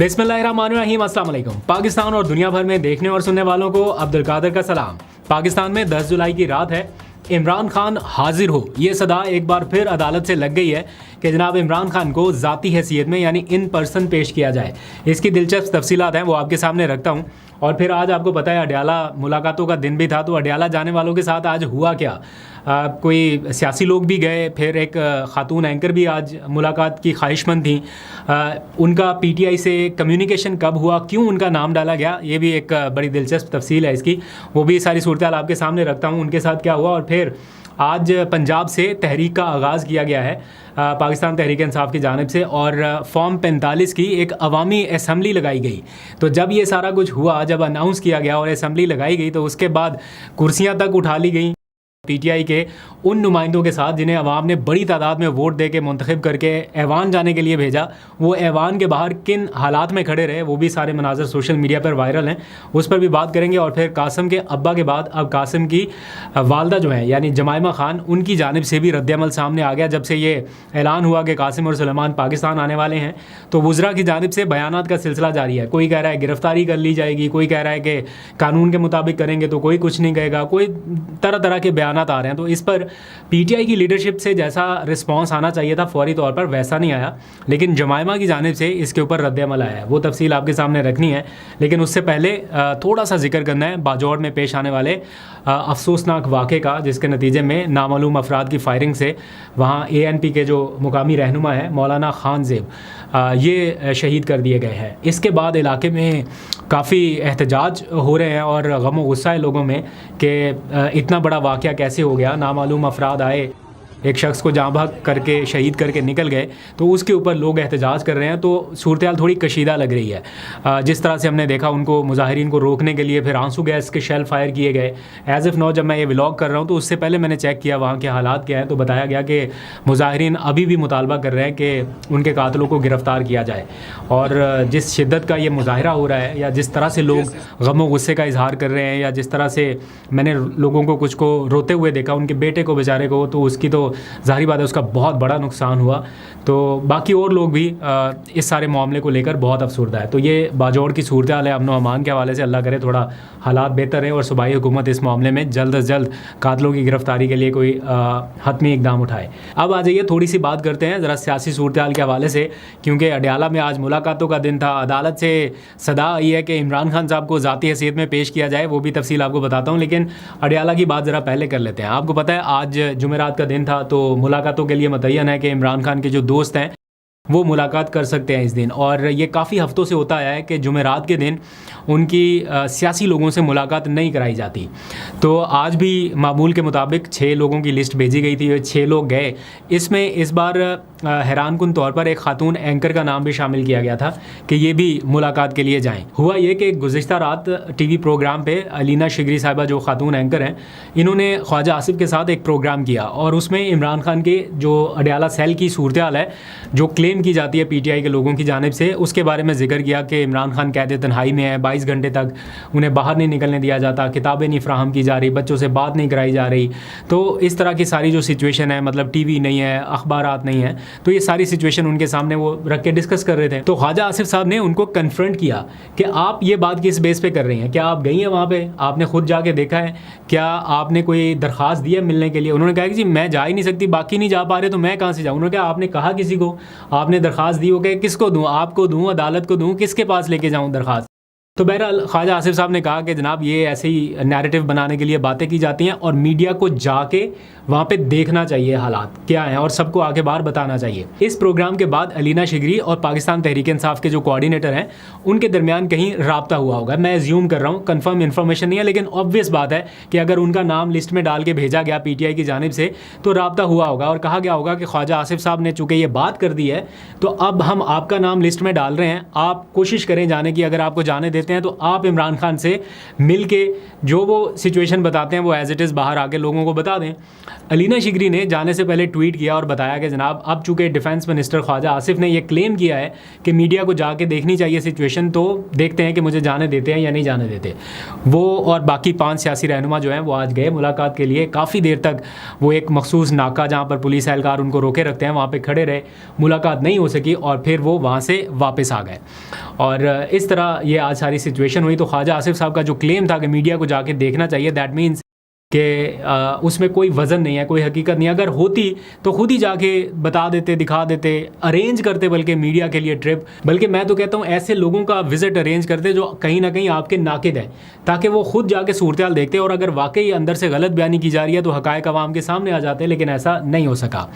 बिस्मिल्लाहिर्रहमानिर्रहीम, अस्सलाम वालेकुम। पाकिस्तान और दुनिया भर में देखने और सुनने वालों को अब्दुल कादिर का सलाम। पाकिस्तान में 10 जुलाई की रात है। इमरान खान हाजिर हो, ये सदा एक बार फिर अदालत से लग गई है कि जनाब इमरान खान को ज़ाती हैसियत में यानी इन पर्सन पेश किया जाए। इसकी दिलचस्प तफसीलात हैं, वो आपके सामने रखता हूँ। और फिर आज आपको पता है अडयाला मुलाकातों का दिन भी था, तो अडयाला जाने वालों के साथ आज हुआ क्या। कोई सियासी लोग भी गए, फिर एक ख़ातून एंकर भी आज मुलाकात की ख्वाहिशमंद थी। उनका पीटीआई से कम्युनिकेशन कब हुआ, क्यों उनका नाम डाला गया, ये भी एक बड़ी दिलचस्प तफसील है इसकी। वो भी सारी सूरत हाल आपके सामने रखता हूँ, उनके साथ क्या हुआ। और फिर आज पंजाब से तहरीक का आगाज़ किया गया है पाकिस्तान तहरीक इंसाफ की जानिब से, और फॉर्म 45 की एक अवामी असम्बली लगाई गई। तो जब ये सारा कुछ हुआ, जब अनाउंस किया गया और असम्बली लगाई गई, तो उसके बाद कुर्सियाँ तक उठा ली गई पीटीआई के उन नुमाइंदों के साथ जिन्हें अवाम ने बड़ी तादाद में वोट दे के मुंतखब करके ऐवान जाने के लिए भेजा। वो ऐवान के बाहर किन हालात में खड़े रहे, वो भी सारे मनाजर सोशल मीडिया पर वायरल हैं, उस पर भी बात करेंगे। और फिर कासिम के अब्बा के बाद अब कासिम की वालदा जो है यानी जमाइमा खान, उनकी जानिब से भी रद्दअमल सामने आ गया। जब से ये ऐलान हुआ कि कासिम और सुलेमान पाकिस्तान आने वाले हैं, तो वुज़रा की जानिब से बयानात का सिलसिला जारी है। कोई कह रहा है गिरफ्तारी कर ली जाएगी, कोई कह रहा है कि कानून के मुताबिक करेंगे, तो कोई कुछ नहीं कहेगा, कोई तरह तरह के बयानात आ रहे हैं। तो इस पर पीटीआई की लीडरशिप से जैसा रिस्पांस आना चाहिए था फौरी तौर पर, वैसा नहीं आया। लेकिन जमाइमा की जानिब से इसके ऊपर रद्दअमल आया है, वो तफसील आपके सामने रखनी है। लेकिन उससे पहले थोड़ा सा जिक्र करना है बाजौड़ में पेश आने वाले अफसोसनाक वाक़े का, जिसके नतीजे में नामालूम अफराद की फायरिंग से वहाँ ANP के जो मुकामी रहनुमा है मौलाना खान ज़ेब, ये शहीद कर दिए गए हैं। इसके बाद इलाके में काफ़ी एहतजाज हो रहे हैं और गम व गुस्सा है लोगों में कि इतना बड़ा वाक़या कैसे हो गया। नामालूम अफराद आए, एक शख्स को जाँ भाग करके शहीद करके निकल गए, तो उसके ऊपर लोग एहतजाज कर रहे हैं। तो सूरत हाल थोड़ी कशीदा लग रही है। जिस तरह से हमने देखा उनको मुजाहिरीन को रोकने के लिए फिर आंसू गैस के शेल फायर किए गए। एज़ इफ़ नो, जब मैं ये व्लॉग कर रहा हूँ तो उससे पहले मैंने चेक किया वहाँ के हालात क्या हैं, तो बताया गया कि मुजाहिरीन अभी भी मुतालबा कर रहे हैं कि उनके कातलों को गिरफ़्तार किया जाए। और जिस शिद्दत का ये मुजाहरा हो रहा है, या जिस तरह से लोग गम व गुस्से का इजहार कर रहे हैं, या जिस तरह से मैंने लोगों को कुछ को रोते हुए देखा, उनके बेटे को बेचारे को, तो उसकी तो ज़ाहिर बात है उसका बहुत बड़ा नुकसान हुआ। तो बाकी और लोग भी इस सारे मामले को लेकर बहुत अफसरदा है। तो ये बाजौड़ की सूरत हाल है। अमन व अमान के हवाले से अल्लाह करे थोड़ा हालात बेहतर है और सूबाई हुकूमत इस मामले में जल्द अज जल्द कातलों की गिरफ्तारी के लिए कोई हतमी इकदाम उठाए। अब आ जाइए थोड़ी सी बात करते हैं ज़रा सियासी सूरत हाल के हवाले से, क्योंकि अडयाला में आज मुलाकातों का दिन था। अदालत से सदा आई है कि इमरान खान साहब को ज़ाती हैसियत में पेश किया जाए, वो भी तफसील आपको बताता हूँ। लेकिन अडयाला की बात ज़रा पहले कर लेते हैं। आपको पता है आज जुमेरात का दिन था, तो मुलाकातों के लिए मुतय्यन है कि इमरान खान के जो दोस्त हैं वो मुलाकात कर सकते हैं इस दिन। और ये काफ़ी हफ्तों से होता आया है कि जुमेरात के दिन उनकी सियासी लोगों से मुलाकात नहीं कराई जाती। तो आज भी मामूल के मुताबिक 6 लोगों की लिस्ट भेजी गई थी, 6 लोग गए। इसमें इस बार हैरानकुन तौर पर एक ख़ातून एंकर का नाम भी शामिल किया गया था कि ये भी मुलाकात के लिए जाएं। हुआ ये कि गुज़िश्ता रात टीवी प्रोग्राम पे अलीना शिगरी साहिबा जो ख़ातून एंकर हैं, इन्होंने ख्वाजा आसिफ के साथ एक प्रोग्राम किया और उसमें इमरान खान के जो अडयाला सेल की सूरत हाल है जो क्लेम की जाती है पीटीआई के लोगों की जानिब से, उसके बारे में जिक्र किया कि इमरान खान कैद तन्हाई में है, 22 घंटे तक उन्हें बाहर नहीं निकलने दिया जाता, किताबें नहीं फ्राहम की जा रही, बच्चों से बात नहीं कराई जा रही। तो इस तरह की सारी जो सिचुएशन है, मतलब टीवी नहीं है, अखबारात नहीं है, तो ये सारी सिचुएशन उनके सामने वो रख के डिस्कस कर रहे थे। तो ख्वाजा आसिफ साहब ने उनको कन्फ्रंट किया कि आप ये बात किस बेस पे कर रही हैं, क्या आप गई हैं वहाँ पे, आपने खुद जाके देखा है, क्या आपने कोई दरख्वास्त दी है मिलने के लिए। उन्होंने कहा कि जी मैं जा ही नहीं सकती, बाकी नहीं जा पा रहे तो मैं कहाँ से जाऊँ। उन्होंने कहा आपने कहा किसी को, आपने दरख्वास्त दी हो, कि किसको दूँ, आपको दूँ, अदालत को दूँ, किसके पास लेके जाऊँ दरख्वास्त। तो बहरहाल ख्वाजा आसिफ साहब ने कहा कि जनाब ये ऐसे ही नैरेटिव बनाने के लिए बातें की जाती हैं और मीडिया को जाके वहाँ पे देखना चाहिए हालात क्या हैं और सबको आगे बार बताना चाहिए। इस प्रोग्राम के बाद अलीना शिगरी और पाकिस्तान तहरीक इंसाफ के जो कोऑर्डिनेटर हैं उनके दरमियान कहीं राब्ता हुआ होगा। मैं एज्यूम कर रहा हूँ, कंफर्म इन्फॉर्मेशन नहीं है, लेकिन ऑब्वियस बात है कि अगर उनका नाम लिस्ट में डाल के भेजा गया पीटीआई की जानिब से तो राब्ता हुआ होगा और कहा गया होगा कि ख्वाजा आसिफ साहब ने चूँकि ये बात कर दी है तो अब हम आपका नाम लिस्ट में डाल रहे हैं, आप कोशिश करें जाने की, अगर आपको जाने देते देखते हैं तो आप इमरान खान से मिल के जो वो सिचुएशन बताते हैं वो एज इट इज़ बाहर आके लोगों को बता दें। अलीना शिगरी ने जाने से पहले ट्वीट किया और बताया कि जनाब अब चूँकि डिफेंस मिनिस्टर ख्वाजा आसिफ ने यह क्लेम किया है कि मीडिया को जाके देखनी चाहिए सिचुएशन, तो देखते हैं कि मुझे जाने देते हैं या नहीं जाने देते। वो और बाकी 5 सियासी रहनुमा जो हैं वो आज गए मुलाकात के लिए। काफ़ी देर तक वो एक मखसूस नाका जहाँ पर पुलिस एहलकार उनको रोके रखते हैं वहाँ पर खड़े रहे, मुलाकात नहीं हो सकी और फिर वो वहाँ से वापस आ गए। और इस तरह ये आज सारी सिचुएशन हुई। तो ख्वाजा आसिफ साहब का जो क्लेम था कि मीडिया को जाके देखना चाहिए, दैट मीन्स कि उसमें कोई वज़न नहीं है, कोई हकीकत नहीं। अगर होती तो खुद ही जाके बता देते, दिखा देते, अरेंज करते बल्कि मीडिया के लिए ट्रिप, बल्कि मैं तो कहता हूँ ऐसे लोगों का विज़िट अरेंज करते जो कहीं ना कहीं आपके नाकिद हैं, ताकि वो खुद जाके सूरत हाल देखते और अगर वाकई अंदर से गलत बयानी की जा रही है तो हक़ाइक़ अवाम के सामने आ जाते, लेकिन ऐसा नहीं हो सका।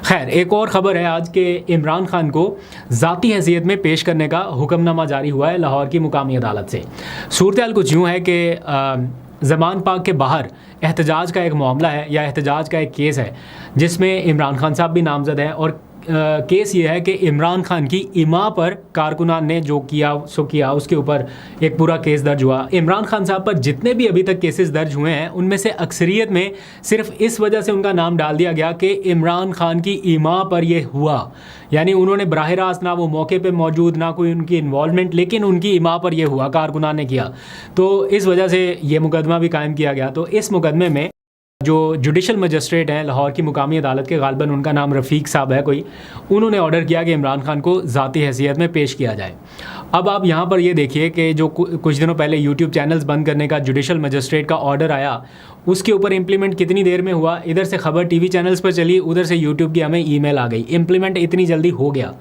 खैर, एक और ख़बर है आज के इमरान खान को ज़ाती हैसियत में पेश करने का हुक्मनामा जारी हुआ है लाहौर की मुकामी अदालत से। सूरत हाल कुछ यूँ है कि ज़मान पार्क के बाहर एहतजाज का एक मामला है या एहतजाज का एक केस है जिसमें इमरान खान साहब भी नामज़द हैं। और केस ये है कि इमरान खान की इमा पर कारकुनान ने जो किया सो किया, उसके ऊपर एक पूरा केस दर्ज हुआ। इमरान खान साहब पर जितने भी अभी तक केसेस दर्ज हुए हैं उनमें से अक्सरियत में सिर्फ इस वजह से उनका नाम डाल दिया गया कि इमरान खान की इमा पर ये हुआ, यानी उन्होंने बराह रास्त ना वो मौके पे मौजूद, ना कोई उनकी इन्वॉल्वमेंट, लेकिन उनकी इमा पर यह हुआ, कारकुनान ने किया। तो इस वजह से ये मुकदमा भी कायम किया गया। तो इस मुकदमे में जो जुडिशल मजिस्ट्रेट हैं लाहौर की मुकामी अदालत के, गालिबन उनका नाम रफ़ीक साहब है कोई, उन्होंने ऑर्डर किया कि इमरान खान को ज़ाती हैसियत में पेश किया जाए। अब आप यहाँ पर ये देखिए कि जो कुछ दिनों पहले यूट्यूब चैनल्स बंद करने का जुडिशल मजिस्ट्रेट का ऑर्डर आया, उसके ऊपर इम्प्लीमेंट कितनी देर में हुआ। इधर से खबर टीवी चैनल्स पर चली, उधर से यूट्यूब की हमें ईमेल आ गई, इम्प्लीमेंट इतनी जल्दी हो गया।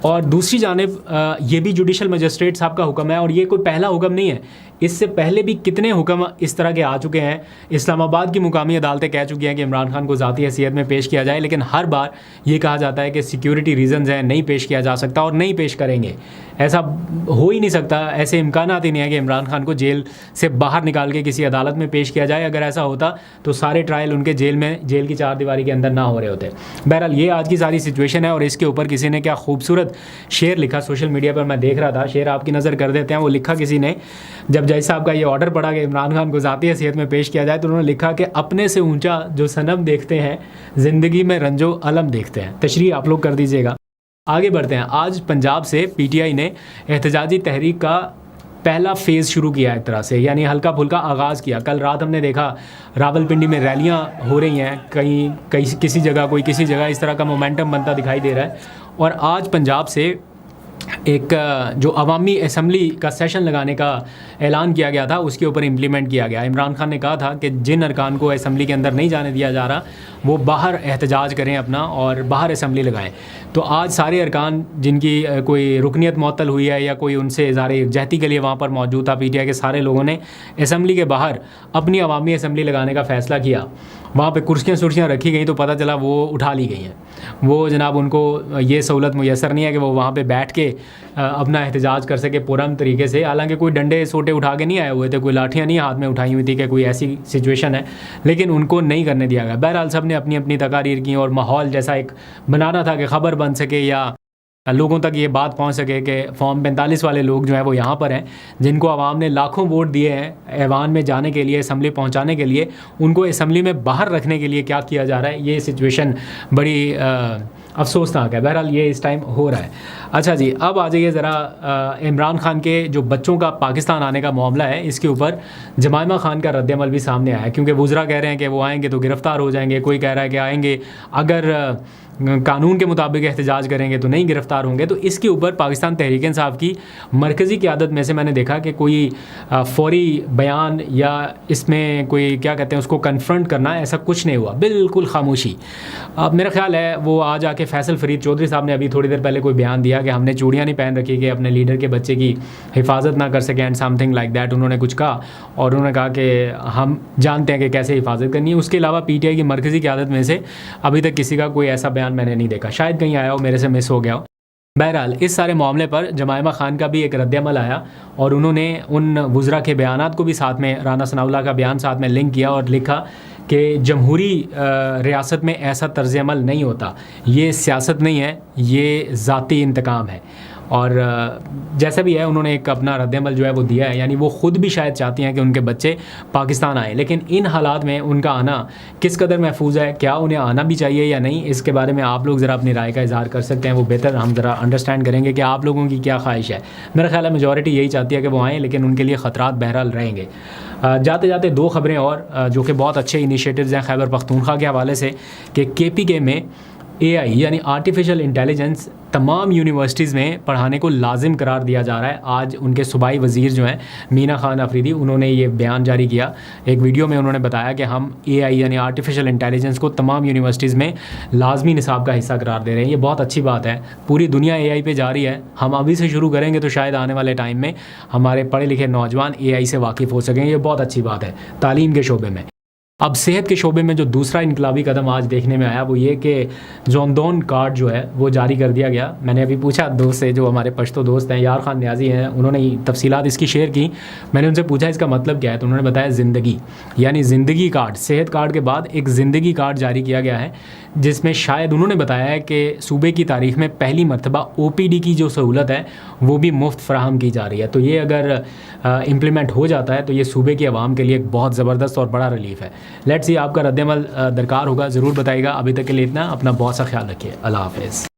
और दूसरी जानिब ये भी जुडिशल मजिस्ट्रेट साहब का हुक्म है और ये कोई पहला हुक्म नहीं है, इससे पहले भी कितने हुक्म इस तरह के आ चुके हैं। इस्लामाबाद की मुकामी अदालतें कह चुकी हैं कि इमरान खान को ज़ाती हैसियत में पेश किया जाए, लेकिन हर बार ये कहा जाता है कि सिक्योरिटी रीज़न्स हैं, नहीं पेश किया जा सकता और नहीं पेश करेंगे। ऐसा हो ही नहीं सकता, ऐसे इम्कानात ही नहीं है कि इमरान खान को जेल से बाहर निकाल के किसी अदालत में पेश किया जाए। अगर ऐसा होता तो सारे ट्रायल उनके जेल की 4 दीवारी के अंदर ना हो रहे होते। बहरहाल ये आज की सारी सिचुएशन है और इसके ऊपर किसी ने क्या खूबसूरत शेर लिखा सोशल मीडिया पर, मैं देख रहा था, शेर आपकी नज़र कर देते हैं। वो लिखा किसी ने, जब जज साहब का ये ऑर्डर पड़ा कि इमरान खान को ज़ाती हैसियत में पेश किया जाए, तो उन्होंने लिखा कि अपने से ऊंचा जो सनम देखते हैं ज़िंदगी में रंजो अलम देखते हैं। तशरीह आप लोग कर दीजिएगा। आगे बढ़ते हैं। आज पंजाब से पीटीआई ने एहतजाजी तहरीक का पहला फेज़ शुरू किया एक तरह से, यानी हल्का फुल्का आगाज़ किया। कल रात हमने देखा रावलपिंडी में रैलियां हो रही हैं, कहीं किसी जगह कोई किसी जगह, इस तरह का मोमेंटम बनता दिखाई दे रहा है। और आज पंजाब से एक जो अवामी असम्बली का सेशन लगाने का ऐलान किया गया था उसके ऊपर इम्प्लीमेंट किया गया। इमरान खान ने कहा था कि जिन अरकान को असम्बली के अंदर नहीं जाने दिया जा रहा वो बाहर एहतजाज करें अपना और बाहर असम्बली लगाएं। तो आज सारे अरकान जिनकी कोई रुकनीत मुअत्तल हुई है या कोई उनसे इज़हार यकजहती के लिए वहाँ पर मौजूद था, पीटीआई के सारे लोगों ने असम्बली के बाहर अपनी अवामी असम्बली लगाने का फ़ैसला किया। वहाँ पे कुर्सियाँ रखी गई तो पता चला वो उठा ली गई हैं। वो जनाब उनको ये सहूलत मुयसर नहीं है कि वो वहाँ पे बैठ के अपना एहतजाज कर सके पुरअमन तरीके से। हालांकि कोई डंडे सोटे उठा के नहीं आए हुए थे, कोई लाठियाँ नहीं हाथ में उठाई हुई थी कि कोई ऐसी सिचुएशन है, लेकिन उनको नहीं करने दिया गया। बहरहाल सब ने अपनी अपनी तकारीर की और माहौल जैसा एक बनाना था कि ख़बर बन सके या लोगों तक ये बात पहुंच सके कि फॉर्म 45 वाले लोग जो हैं वो यहाँ पर हैं, जिनको आवाम ने लाखों वोट दिए हैं ऐवान में जाने के लिए, असम्बली पहुँचाने के लिए, उनको असम्बली में बाहर रखने के लिए क्या किया जा रहा है। ये सिचुएशन बड़ी अफसोसनाक है। बहरहाल ये इस टाइम हो रहा है। अच्छा जी, अब आ जाइए ज़रा इमरान खान के जो बच्चों का पाकिस्तान आने का मामला है, इसके ऊपर जमायमा खान का रद्दअमल भी सामने आया है। क्योंकि वुज़रा कह रहे हैं कि वो आएंगे तो गिरफ़्तार हो जाएंगे, कोई कह रहा है कि आएंगे अगर कानून के मुताबिक एहतजाज करेंगे तो नहीं गिरफ़्तार होंगे। तो इसके ऊपर पाकिस्तान तहरीक इंसाफ की मरकज़ी क़यादत में से मैंने देखा कि कोई फ़ौरी बयान या इसमें कोई क्या कहते हैं उसको कन्फ्रंट करना, ऐसा कुछ नहीं हुआ, बिल्कुल खामोशी। अब मेरा ख़्याल है वो आज आके फैसल फरीद चौधरी साहब ने अभी थोड़ी देर पहले कोई बयान दिया कि हमने चूड़ियाँ नहीं पहन रखी कि अपने लीडर के बच्चे की हिफाजत ना कर सकें एंड समथिंग लाइक दैट, उन्होंने कुछ कहा। और उन्होंने कहा कि हम जानते हैं कि कैसे हिफाजत करनी है। उसके अलावा पीटीआई की मरकज़ी क़यादत में से अभी तक किसी का कोई ऐसा बयान मैंने नहीं देखा, शायद कहीं आया हो, मेरे से मिस हो गया हो। बहरहाल इस सारे मामले पर जमायमा खान का भी एक रद्दअमल आया और उन्होंने उन वुज़रा के बयानात को भी साथ में, राना सनाउल्लाह का बयान साथ में लिंक किया और लिखा कि जमहूरी रियासत में ऐसा तर्ज़ अमल नहीं होता, ये सियासत नहीं है, ये ज़ाती इंतकाम है। और जैसा भी है उन्होंने एक अपना रद्दमल जो है वो दिया है, यानी वो ख़ुद भी शायद चाहती हैं कि उनके बच्चे पाकिस्तान आएँ, लेकिन इन हालात में उनका आना किस कदर महफूज है, क्या उन्हें आना भी चाहिए या नहीं, इसके बारे में आप लोग ज़रा अपनी राय का इज़हार कर सकते हैं। वो बेहतर हम ज़रा अंडरस्टैंड करेंगे कि आप लोगों की क्या ख्वाहिश है। मेरा ख्याल है मेजॉरिटी यही चाहती है कि वो आएँ, लेकिन उनके लिए ख़तरात बहरहाल रहेंगे। जाते जाते दो ख़बरें और जो कि बहुत अच्छे इनिशिएटिव्स हैं खैबर पख्तूनख्वा के हवाले से कि KPK में AI यानी आर्टिफिशियल इंटेलिजेंस तमाम यूनिवर्सिटीज़ में पढ़ाने को लाजिम करार दिया जा रहा है। आज उनके सूबाई वज़ीर जो हैं मीना खान अफरीदी, उन्होंने ये बयान जारी किया। एक वीडियो में उन्होंने बताया कि हम AI यानी आर्टिफिशियल इंटेलिजेंस को तमाम यूनिवर्सिटीज़ में लाजमी निसाब का हिस्सा करार दे रहे हैं। ये बहुत अच्छी बात है। पूरी दुनिया AI पे जा रही है, हम अभी से शुरू करेंगे तो शायद आने वाले टाइम में हमारे पढ़े लिखे नौजवान AI से वाकिफ़ हो सकें। ये बहुत अच्छी बात है तालीम के शोबे में। अब सेहत के शोबे में जो दूसरा इनकलाबी कदम आज देखने में आया वो ये कि जोनदोन कार्ड जो है वो जारी कर दिया गया। मैंने अभी पूछा दोस्त से, जो हमारे पश्तो दोस्त हैं, यार खान न्याजी हैं, उन्होंने तफसीलात इसकी शेयर की। मैंने उनसे पूछा इसका मतलब क्या है, तो उन्होंने बताया ज़िंदगी, यानी ज़िंदगी कार्ड, सेहत कार्ड के बाद एक ज़िंदगी कार्ड जारी किया गया है, जिसमें शायद उन्होंने बताया है कि सूबे की तारीख़ में पहली मरतबा OPD की जो सहूलत है वो भी मुफ्त फ़राहम की जा रही है। तो ये अगर इम्प्लीमेंट हो जाता है तो ये सूबे की आवाम के लिए एक बहुत ज़बरदस्त और बड़ा रिलीफ़ है। लेट्स सी आपका रद्दमल दरकार होगा, ज़रूर बताइएगा। अभी तक के लिए इतना, अपना बहुत सा ख्याल रखिए। अल्लाह हाफ़िज़।